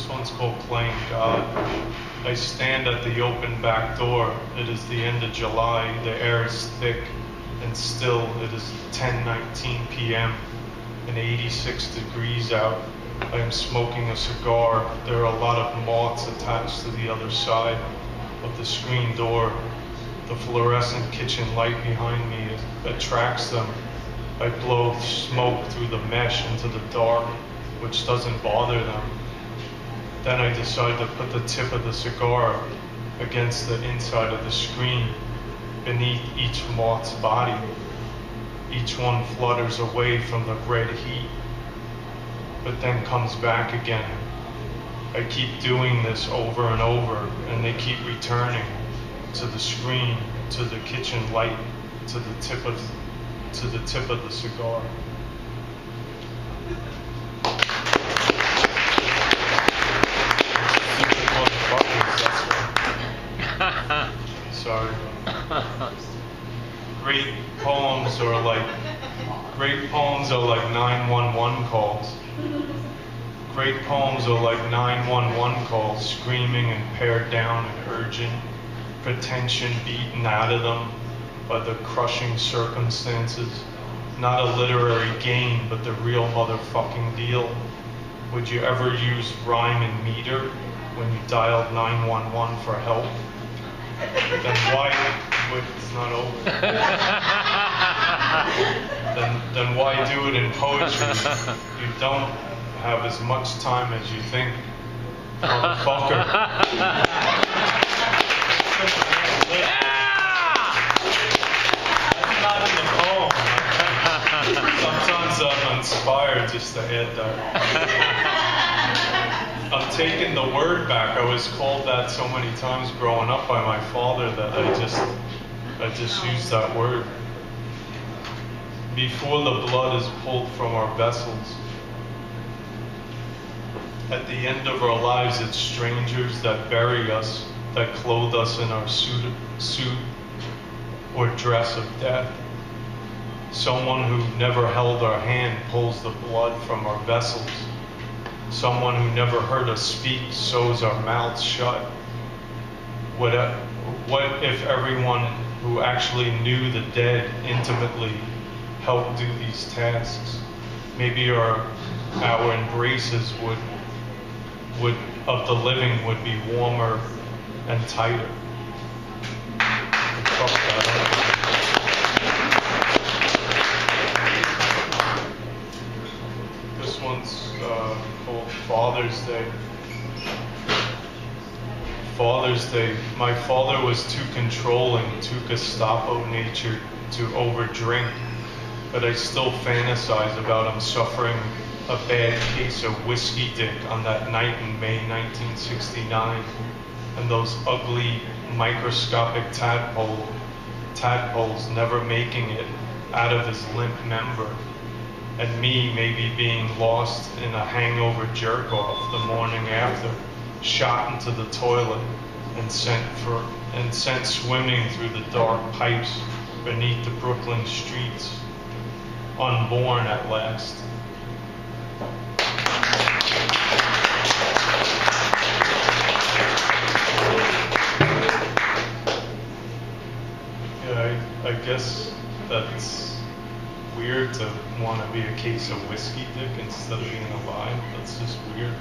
This one's called Playing God. I stand at the open back door. It is the end of July. The air is thick and still. It is 10:19 p.m. and 86 degrees out. I am smoking a cigar. There are a lot of moths attached to the other side of the screen door. The fluorescent kitchen light behind me attracts them. I blow smoke through the mesh into the dark, which doesn't bother them. Then I decide to put the tip of the cigar against the inside of the screen beneath each moth's body. Each one flutters away from the red heat, but then comes back again. I keep doing this over and over, and they keep returning to the screen, to the kitchen light, to the tip of the cigar. Sorry. Great poems are like 911 calls. Great poems are like 911 calls, screaming and pared down and urgent, pretension beaten out of them by the crushing circumstances. Not a literary game, but the real motherfucking deal. Would you ever use rhyme and meter when you dialed 911 for help? Then why, wait, it's not over. then why do it in poetry? You don't have as much time as you think, motherfucker. That's not in the poem. Sometimes I'm inspired just to add that. I'm taking the word back. I was called that so many times growing up by my father that I just used that word. Before the blood is pulled from our vessels, at the end of our lives, it's strangers that bury us, that clothe us in our suit or dress of death. Someone who never held our hand pulls the blood from our vessels. Someone who never heard us speak sews our mouths shut. What if everyone who actually knew the dead intimately helped do these tasks? Maybe our embraces of the living would be warmer and tighter. This one's called Father's Day. Father's Day. My father was too controlling, too Gestapo-natured to overdrink, but I still fantasize about him suffering a bad case of whiskey dick on that night in May 1969, and those ugly microscopic tadpoles never making it out of his limp member, and me maybe being lost in a hangover jerk-off the morning after, shot into the toilet and sent swimming through the dark pipes beneath the Brooklyn streets, unborn at last. Yeah, I guess that's weird to want to be a case of whiskey dick instead of being alive. That's just weird.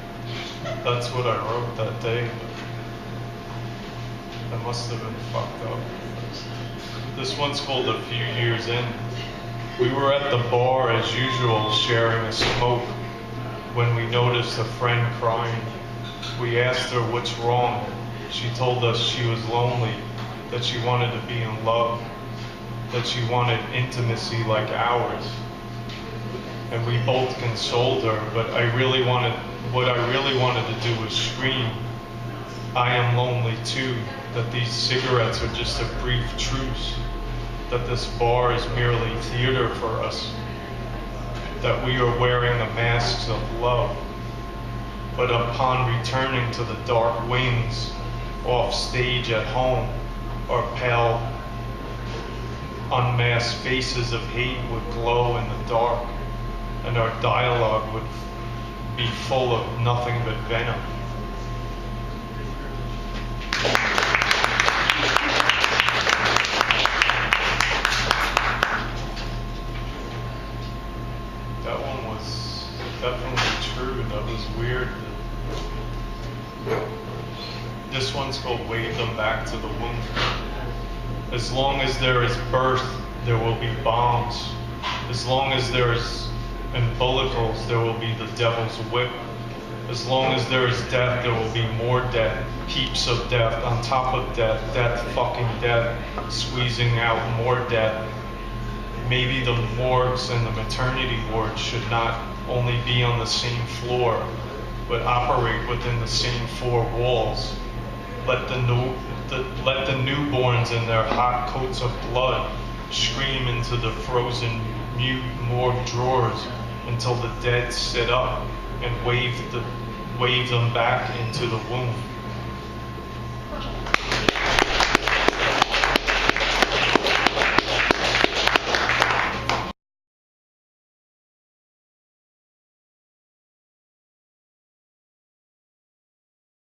That's what I wrote that day, but that must have been fucked up. This one's called A Few Years In. We were at the bar as usual, sharing a smoke, when we noticed a friend crying. We asked her what's wrong. She told us she was lonely, that she wanted to be in love, that she wanted intimacy like ours. And we both consoled her, but what I really wanted to do was scream, I am lonely too, that these cigarettes are just a brief truce, that this bar is merely theater for us, that we are wearing the masks of love. But upon returning to the dark wings, off stage at home, our pale, unmasked faces of hate would glow in the dark, and our dialogue would be full of nothing but venom. was weird. This one's called Wave Them Back to the Womb. As long as there is birth, there will be bombs. As long as there is umbilicals, there will be the devil's whip. As long as there is death, there will be more death. Heaps of death on top of death. Death fucking death. Squeezing out more death. Maybe the morgues and the maternity wards should not only be on the same floor, but operate within the same four walls. Let the newborns in their hot coats of blood scream into the frozen mute morgue drawers until the dead sit up and wave them back into the womb.